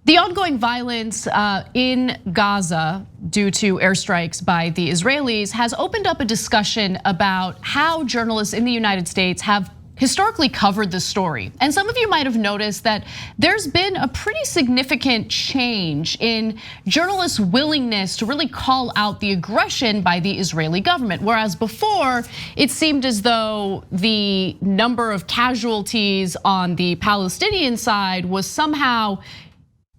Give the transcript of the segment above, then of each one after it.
The ongoing violence in Gaza due to airstrikes by the Israelis has opened up a discussion about how journalists in the United States have historically covered the story. And some of you might have noticed that there's been a pretty significant change in journalists' willingness to really call out the aggression by the Israeli government. Whereas before, it seemed as though the number of casualties on the Palestinian side was somehow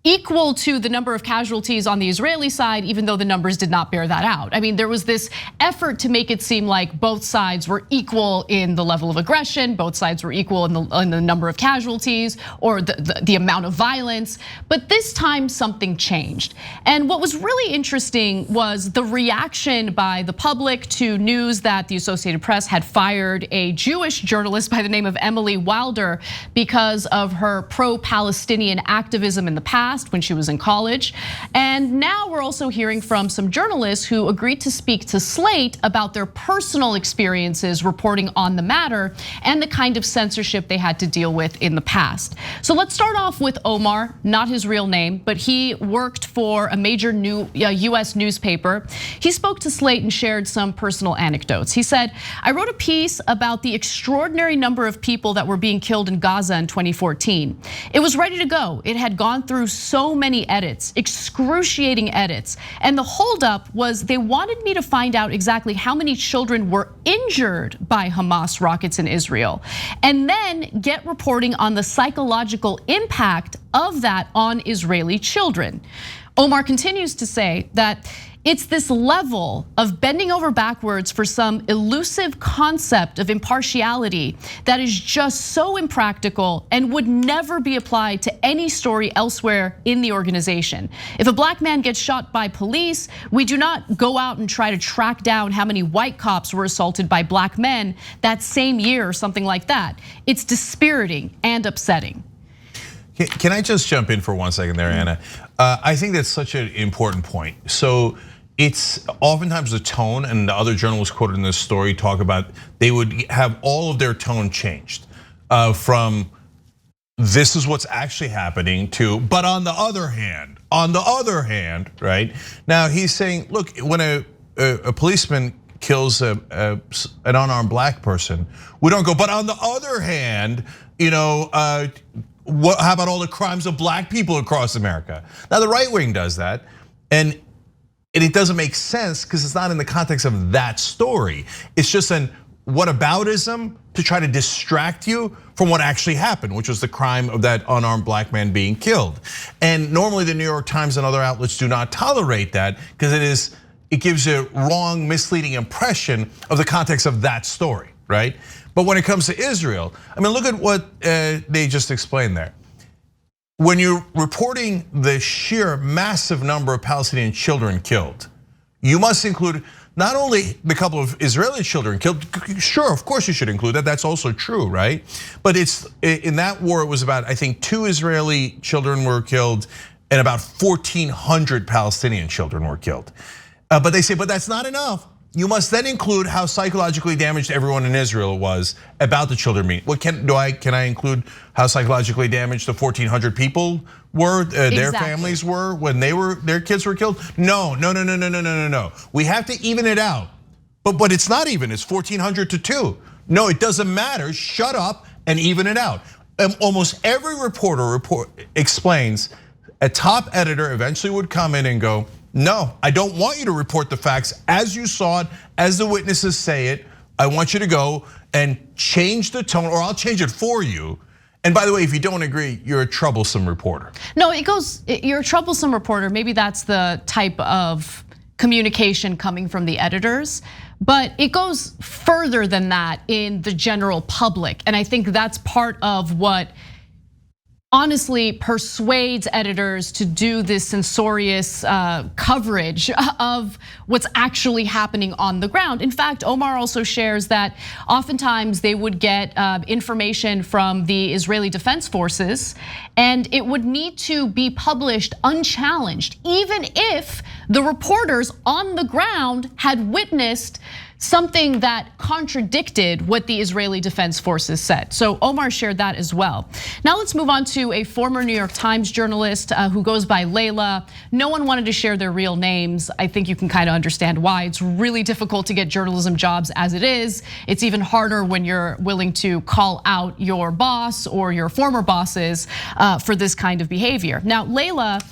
equal to the number of casualties on the Israeli side, even though the numbers did not bear that out. I mean, there was this effort to make it seem like both sides were equal in the level of aggression, both sides were equal in the number of casualties or the amount of violence. But this time something changed. And what was really interesting was the reaction by the public to news that the Associated Press had fired a Jewish journalist by the name of Emily Wilder because of her pro-Palestinian activism in the past, when she was in college. And now we're also hearing from some journalists who agreed to speak to Slate about their personal experiences reporting on the matter and the kind of censorship they had to deal with in the past. So let's start off with Omar, not his real name, but he worked for a major US newspaper. He spoke to Slate and shared some personal anecdotes. He said, "I wrote a piece about the extraordinary number of people that were being killed in Gaza in 2014. It was ready to go. It had gone through so many edits, excruciating edits. And the holdup was they wanted me to find out exactly how many children were injured by Hamas rockets in Israel, and then get reporting on the psychological impact of that on Israeli children." Omar continues to say that it's this level of bending over backwards for some elusive concept of impartiality that is just so impractical and would never be applied to any story elsewhere in the organization. If a black man gets shot by police, we do not go out and try to track down how many white cops were assaulted by black men that same year or something like that. It's dispiriting and upsetting. Can I just jump in for 1 second there, Anna? I think that's such an important point. So it's oftentimes the tone, and the other journalists quoted in this story talk about they would have all of their tone changed from this is what's actually happening to, but on the other hand, right? Now he's saying, look, when a policeman kills an unarmed black person, we don't go, but on the other hand, how about all the crimes of black people across America? Now the right wing does that, and it doesn't make sense because it's not in the context of that story. It's just an whataboutism to try to distract you from what actually happened, which was the crime of that unarmed black man being killed. And normally the New York Times and other outlets do not tolerate that because it gives a wrong, misleading impression of the context of that story, right? But when it comes to Israel, I mean, look at what they just explained there. When you're reporting the sheer massive number of Palestinian children killed, you must include not only the couple of Israeli children killed, sure, of course you should include that, that's also true, right? But it's in that war, it was about, I think 2 Israeli children were killed and about 1,400 Palestinian children were killed. But they say, but that's not enough. You must then include how psychologically damaged everyone in Israel was about the children. What can I include how psychologically damaged the 1,400 people were, their families were when their kids were killed? No. We have to even it out. But it's not even. It's 1,400 to 2. No, it doesn't matter. Shut up and even it out. Almost every reporter explains. A top editor eventually would come in and go, no, I don't want you to report the facts as you saw it, as the witnesses say it. I want you to go and change the tone, or I'll change it for you. And by the way, if you don't agree, you're a troublesome reporter. No, you're a troublesome reporter. Maybe that's the type of communication coming from the editors, but it goes further than that in the general public. And I think that's part of what honestly persuades editors to do this censorious coverage of what's actually happening on the ground. In fact, Omar also shares that oftentimes they would get information from the Israeli Defense Forces, and it would need to be published unchallenged, even if the reporters on the ground had witnessed something that contradicted what the Israeli Defense Forces said. So Omar shared that as well. Now let's move on to a former New York Times journalist who goes by Layla. No one wanted to share their real names. I think you can kind of understand why. It's really difficult to get journalism jobs as it is. It's even harder when you're willing to call out your boss or your former bosses for this kind of behavior. Now Layla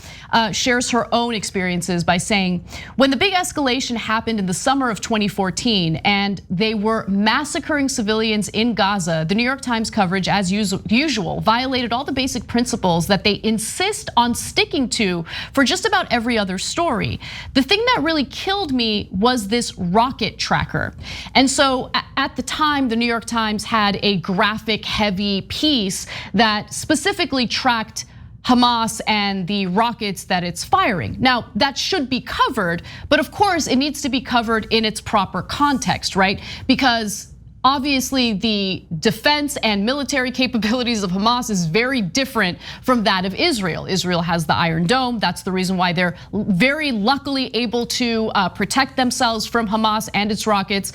shares her own experiences by saying, when the big escalation happened in the summer of 2014 and they were massacring civilians in Gaza, the New York Times coverage, as usual, violated all the basic principles that they insist on sticking to for just about every other story. The thing that really killed me was this rocket tracker. And so at the time, the New York Times had a graphic heavy piece that specifically tracked Hamas and the rockets that it's firing. Now, that should be covered, but of course it needs to be covered in its proper context, right? Because obviously the defense and military capabilities of Hamas is very different from that of Israel. Israel has the Iron Dome. That's the reason why they're very luckily able to protect themselves from Hamas and its rockets.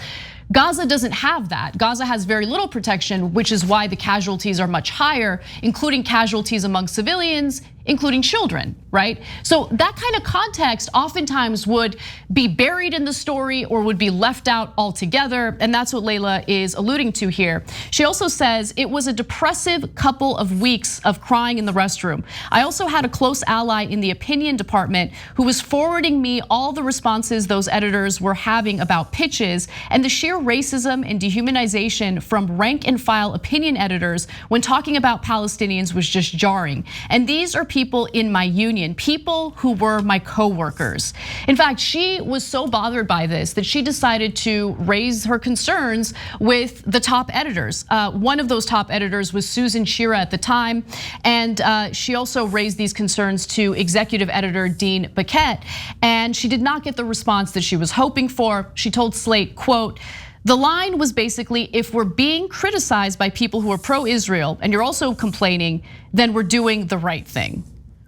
Gaza doesn't have that. Gaza has very little protection, which is why the casualties are much higher, including casualties among civilians, including children, right? So that kind of context oftentimes would be buried in the story or would be left out altogether. And that's what Layla is alluding to here. She also says, it was a depressive couple of weeks of crying in the restroom. I also had a close ally in the opinion department who was forwarding me all the responses those editors were having about pitches, and the sheer racism and dehumanization from rank and file opinion editors when talking about Palestinians was just jarring. And these are people in my union, people who were my co-workers. In fact, she was so bothered by this that she decided to raise her concerns with the top editors. One of those top editors was Susan Shira at the time, and she also raised these concerns to executive editor Dean Baquet, and she did not get the response that she was hoping for. She told Slate, quote, the line was basically, if we're being criticized by people who are pro-Israel and you're also complaining, then we're doing the right thing,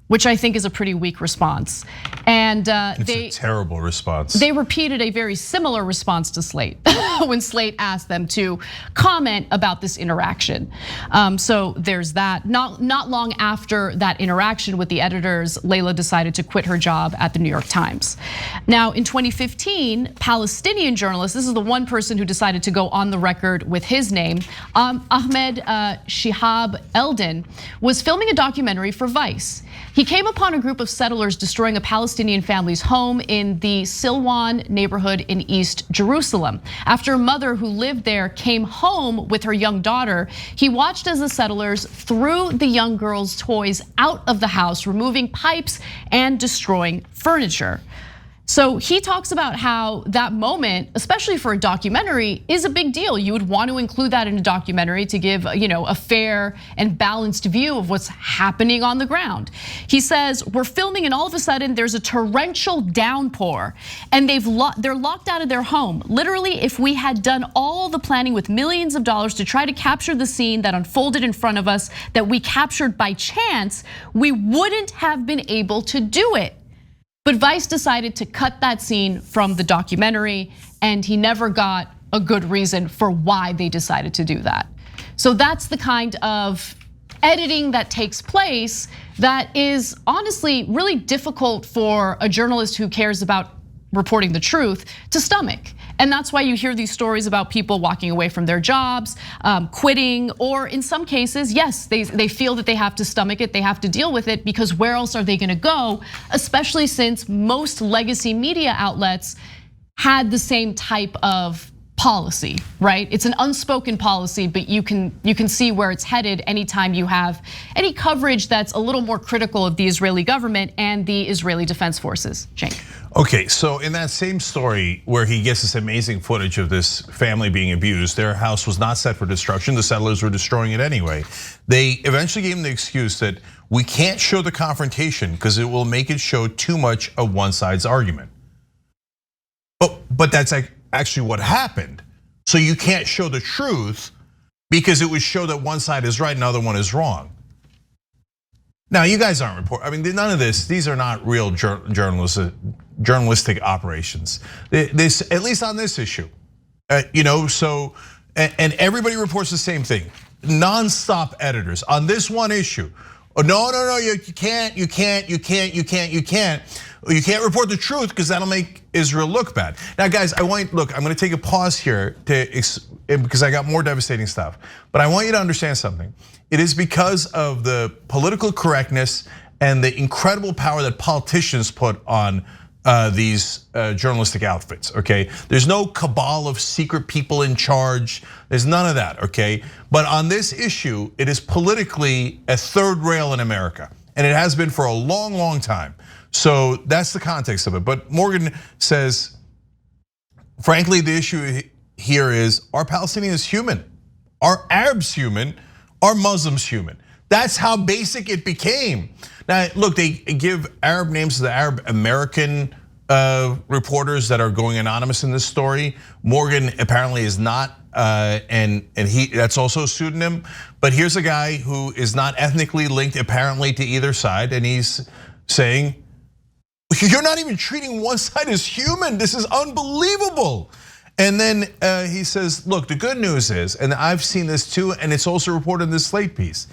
which I think is a pretty weak response. And it's a terrible response. They repeated a very similar response to Slate when Slate asked them to comment about this interaction. So there's that. Not long after that interaction with the editors, Layla decided to quit her job at the New York Times. Now in 2015, Palestinian journalist, this is the one person who decided to go on the record with his name, Ahmed Shihab Eldin, was filming a documentary for Vice. He came upon a group of settlers destroying a Palestinian family's home in the Silwan neighborhood in East Jerusalem. After a mother who lived there came home with her young daughter, he watched as the settlers threw the young girl's toys out of the house, removing pipes and destroying furniture. So he talks about how that moment, especially for a documentary, is a big deal. You would want to include that in a documentary to give a fair and balanced view of what's happening on the ground. He says, we're filming and all of a sudden there's a torrential downpour and they're locked out of their home. Literally, if we had done all the planning with millions of dollars to try to capture the scene that unfolded in front of us that we captured by chance, we wouldn't have been able to do it. But Vice decided to cut that scene from the documentary, and he never got a good reason for why they decided to do that. So that's the kind of editing that takes place that is honestly really difficult for a journalist who cares about reporting the truth to stomach. And that's why you hear these stories about people walking away from their jobs, quitting, or in some cases, yes, they feel that they have to stomach it, they have to deal with it, because where else are they gonna go? Especially since most legacy media outlets had the same type of policy, right? It's an unspoken policy, but you can see where it's headed anytime you have any coverage that's a little more critical of the Israeli government and the Israeli Defense Forces. Cenk. Okay, so in that same story where he gets this amazing footage of this family being abused, their house was not set for destruction, the settlers were destroying it anyway. They eventually gave him the excuse that we can't show the confrontation because it will make it show too much of one side's argument. But that's actually what happened. So you can't show the truth because it would show that one side is right and the other one is wrong. Now you guys aren't reporting. I mean, none of this. These are not real journalistic operations. This, at least on this issue, So, and everybody reports the same thing. Non-stop editors on this one issue. Oh, no, you can't report the truth because that'll make Israel look bad. Now, guys, I'm gonna take a pause here because I got more devastating stuff. But I want you to understand something. It is because of the political correctness and the incredible power that politicians put on these journalistic outfits, okay? There's no cabal of secret people in charge. There's none of that, okay? But on this issue, it is politically a third rail in America. And it has been for a long, long time. So that's the context of it. But Morgan says, frankly, the issue here is, are Palestinians human? Are Arabs human? Are Muslims human? That's how basic it became. Now, look, they give Arab names to the Arab American reporters that are going anonymous in this story. Morgan apparently is not, and that's also a pseudonym. But here's a guy who is not ethnically linked apparently to either side, and he's saying, you're not even treating one side as human. This is unbelievable. And then he says, look, the good news is, and I've seen this too, and it's also reported in this Slate piece,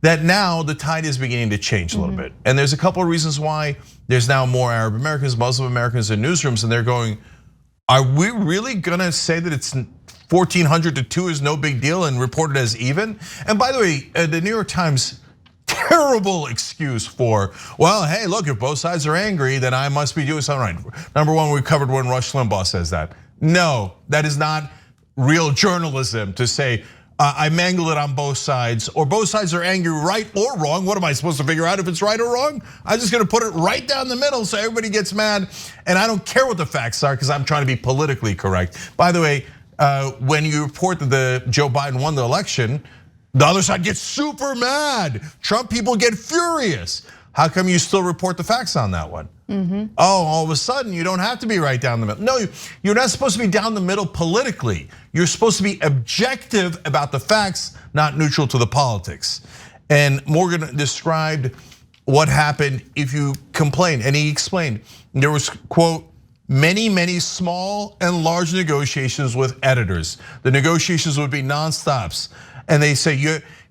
that now the tide is beginning to change a little bit. And there's a couple of reasons why there's now more Arab Americans, Muslim Americans in newsrooms, and they're going, are we really gonna say that it's 1,400 to 2 is no big deal and report it as even? And by the way, the New York Times, terrible excuse for, well, hey, look, if both sides are angry, then I must be doing something right. Number one, we covered when Rush Limbaugh says that. No, that is not real journalism to say, I mangle it on both sides, or both sides are angry, right or wrong. What am I supposed to figure out if it's right or wrong? I'm just gonna put it right down the middle so everybody gets mad. And I don't care what the facts are because I'm trying to be politically correct. By the way, when you report that Joe Biden won the election, the other side gets super mad. Trump people get furious. How come you still report the facts on that one? Oh, all of a sudden you don't have to be right down the middle. No, you're not supposed to be down the middle politically. You're supposed to be objective about the facts, not neutral to the politics. And Morgan described what happened if you complain, and he explained there was, quote, many small and large negotiations with editors. The negotiations would be non-stops. And they say,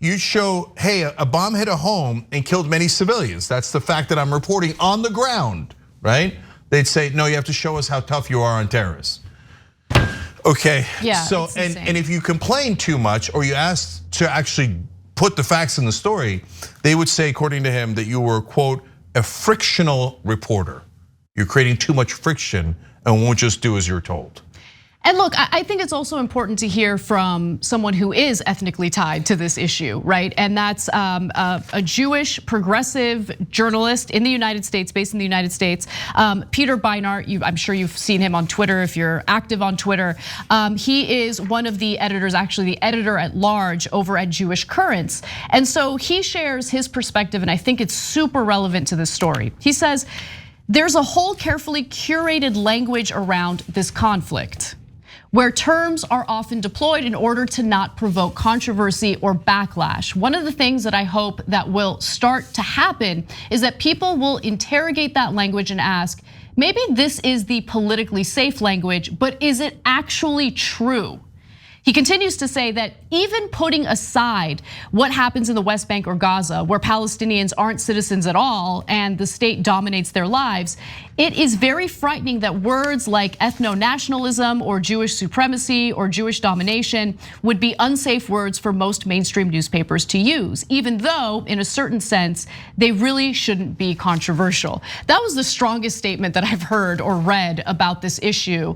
you show, hey, a bomb hit a home and killed many civilians. That's the fact that I'm reporting on the ground, right? They'd say, no, you have to show us how tough you are on terrorists. Okay, yeah, so, and if you complain too much or you ask to actually put the facts in the story, they would say, according to him, that you were, quote, a frictional reporter. You're creating too much friction and won't just do as you're told. And look, I think it's also important to hear from someone who is ethnically tied to this issue, right? And that's a Jewish progressive journalist in the United States, based in the United States, Peter Beinart. I'm sure you've seen him on Twitter if you're active on Twitter. He is one of the editors, actually the editor at large over at Jewish Currents. And so he shares his perspective, and I think it's super relevant to this story. He says, there's a whole carefully curated language around this conflict, where terms are often deployed in order to not provoke controversy or backlash. One of the things that I hope that will start to happen is that people will interrogate that language and ask, maybe this is the politically safe language, but is it actually true? He continues to say that even putting aside what happens in the West Bank or Gaza, where Palestinians aren't citizens at all and the state dominates their lives, it is very frightening that words like ethno-nationalism or Jewish supremacy or Jewish domination would be unsafe words for most mainstream newspapers to use, even though in a certain sense, they really shouldn't be controversial. That was the strongest statement that I've heard or read about this issue.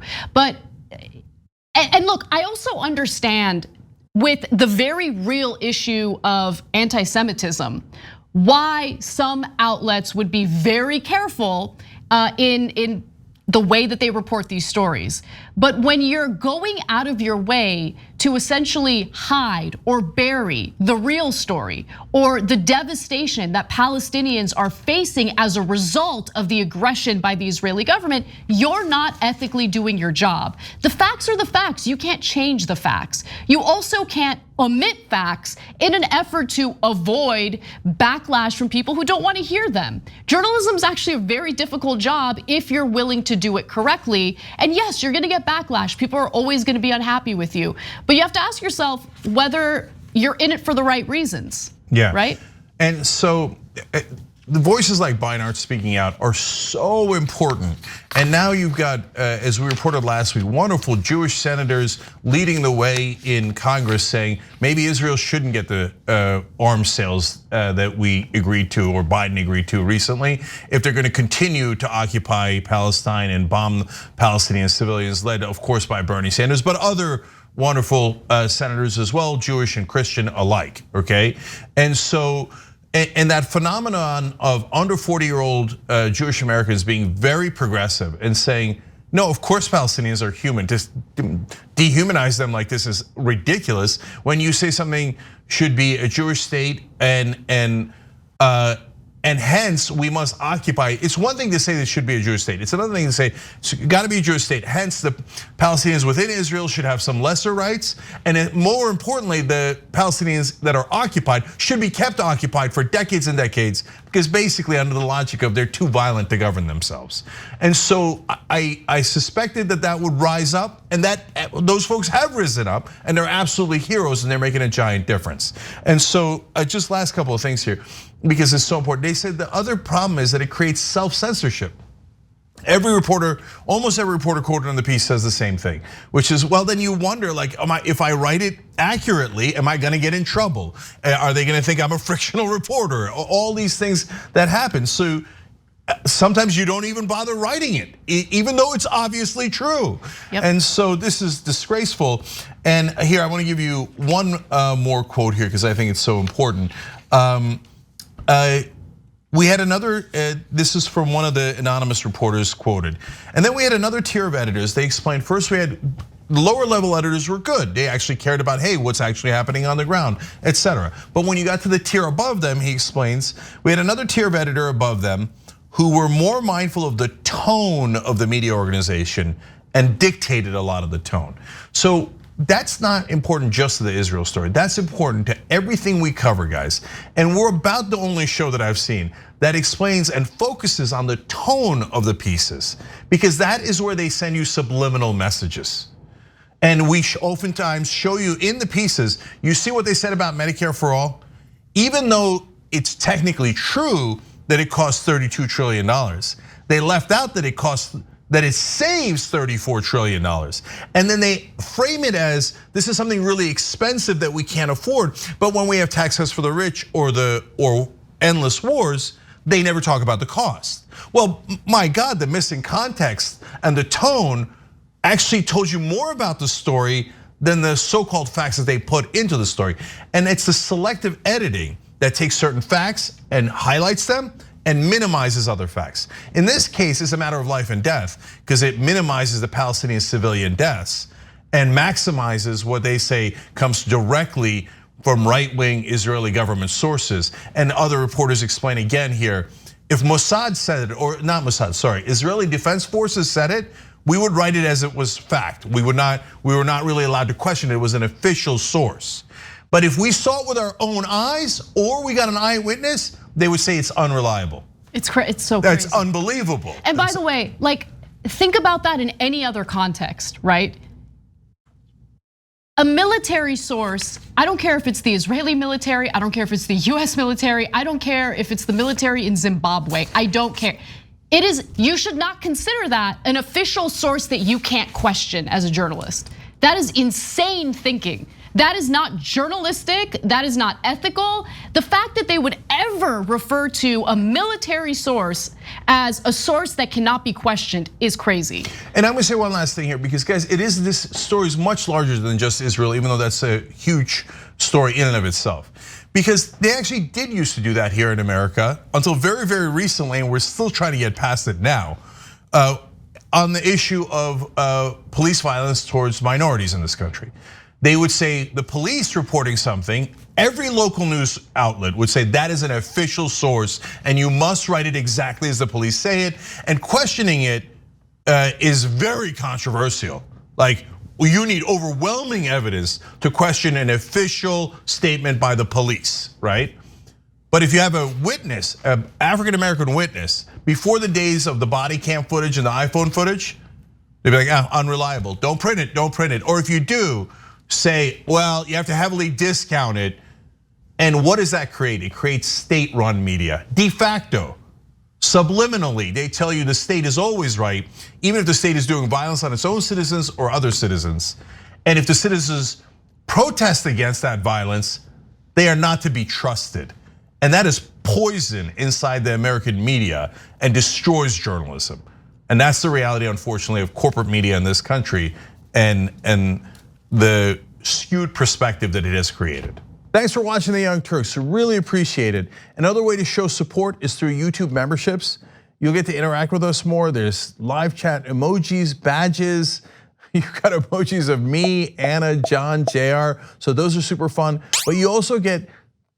And look, I also understand with the very real issue of anti-Semitism, why some outlets would be very careful in the way that they report these stories. But when you're going out of your way to essentially hide or bury the real story or the devastation that Palestinians are facing as a result of the aggression by the Israeli government, you're not ethically doing your job. The facts are the facts. You can't change the facts. You also can't omit facts in an effort to avoid backlash from people who don't want to hear them. Journalism is actually a very difficult job if you're willing to do it correctly. And yes, you're gonna get backlash. People are always gonna be unhappy with you. But you have to ask yourself whether you're in it for the right reasons. Yeah. Right? And so the voices like Beinart speaking out are so important. And now you've got, as we reported last week, wonderful Jewish senators leading the way in Congress saying maybe Israel shouldn't get the arms sales that we agreed to or Biden agreed to recently if they're going to continue to occupy Palestine and bomb Palestinian civilians, led of course by Bernie Sanders, but other wonderful senators as well, Jewish and Christian alike, okay? And so, and that phenomenon of under 40-year-old Jewish Americans being very progressive and saying, no, of course Palestinians are human. Just dehumanize them like this is ridiculous. When you say something should be a Jewish state and hence we must occupy. It's one thing to say this should be a Jewish state. It's another thing to say it's got to be a Jewish state. Hence, the Palestinians within Israel should have some lesser rights, and more importantly, the Palestinians that are occupied should be kept occupied for decades and decades, because basically, under the logic of they're too violent to govern themselves. And so I suspected that would rise up, and that those folks have risen up, and they're absolutely heroes, and they're making a giant difference. And so, just last couple of things here, because it's so important. They said the other problem is that it creates self-censorship. Every reporter, almost every reporter quoted on the piece says the same thing, which is, well, then you wonder, like, if I write it accurately, am I gonna get in trouble? Are they gonna think I'm a frictional reporter? All these things that happen. So sometimes you don't even bother writing it, even though it's obviously true. Yep. And so this is disgraceful. And here, I wanna give you one more quote here, because I think it's so important. We had another, this is from one of the anonymous reporters quoted. And then we had another tier of editors. They explained, first we had the lower level editors were good. They actually cared about, hey, what's actually happening on the ground, etc. But when you got to the tier above them, he explains, we had another tier of editor above them who were more mindful of the tone of the media organization and dictated a lot of the tone. So that's not important just to the Israel story. That's important to everything we cover, guys. And we're about the only show that I've seen that explains and focuses on the tone of the pieces, because that is where they send you subliminal messages. And we oftentimes show you in the pieces, you see what they said about Medicare for all? Even though it's technically true that it costs $32 trillion, they left out that it saves $34 trillion. And then they frame it as this is something really expensive that we can't afford. But when we have tax cuts for the rich or endless wars, they never talk about the cost. Well, my God, the missing context and the tone actually told you more about the story than the so-called facts that they put into the story. And it's the selective editing that takes certain facts and highlights them and minimizes other facts. In this case, it's a matter of life and death, because it minimizes the Palestinian civilian deaths and maximizes what they say comes directly from right-wing Israeli government sources. And other reporters explain again here, if Mossad said it, or not Mossad, sorry, Israeli Defense Forces said it, we would write it as it was fact. We were not really allowed to question it. It was an official source. But if we saw it with our own eyes, or we got an eyewitness, they would say it's unreliable. It's so crazy. That's unbelievable. And by the way, like, think about that in any other context, right? A military source, I don't care if it's the Israeli military, I don't care if it's the US military, I don't care if it's the military in Zimbabwe, I don't care. It is, you should not consider that an official source that you can't question as a journalist. That is insane thinking. That is not journalistic, that is not ethical. The fact that they would ever refer to a military source as a source that cannot be questioned is crazy. And I'm gonna say one last thing here, because guys, this story is much larger than just Israel, even though that's a huge story in and of itself. Because they actually did used to do that here in America until very, very recently, and we're still trying to get past it now, on the issue of police violence towards minorities in this country. they would say the police reporting something, every local news outlet would say that is an official source and you must write it exactly as the police say it. And questioning it is very controversial. Like, you need overwhelming evidence to question an official statement by the police, right? But if you have a witness, an African-American witness, before the days of the body cam footage and the iPhone footage, they'd be like, unreliable, don't print it, don't print it. Or if you do, say, well, you have to heavily discount it. And what does that create? It creates state-run media, de facto. Subliminally, they tell you the state is always right, even if the state is doing violence on its own citizens or other citizens. And if the citizens protest against that violence, they are not to be trusted. And that is poison inside the American media and destroys journalism. And that's the reality, unfortunately, of corporate media in this country and the skewed perspective that it has created. Thanks for watching The Young Turks, really appreciate it. Another way to show support is through YouTube memberships. You'll get to interact with us more. There's live chat emojis, badges. You've got emojis of me, Anna, John, JR. So those are super fun. But you also get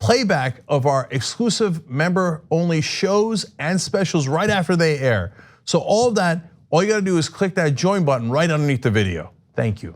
playback of our exclusive member-only shows and specials right after they air. So all of that, all you gotta do is click that join button right underneath the video. Thank you.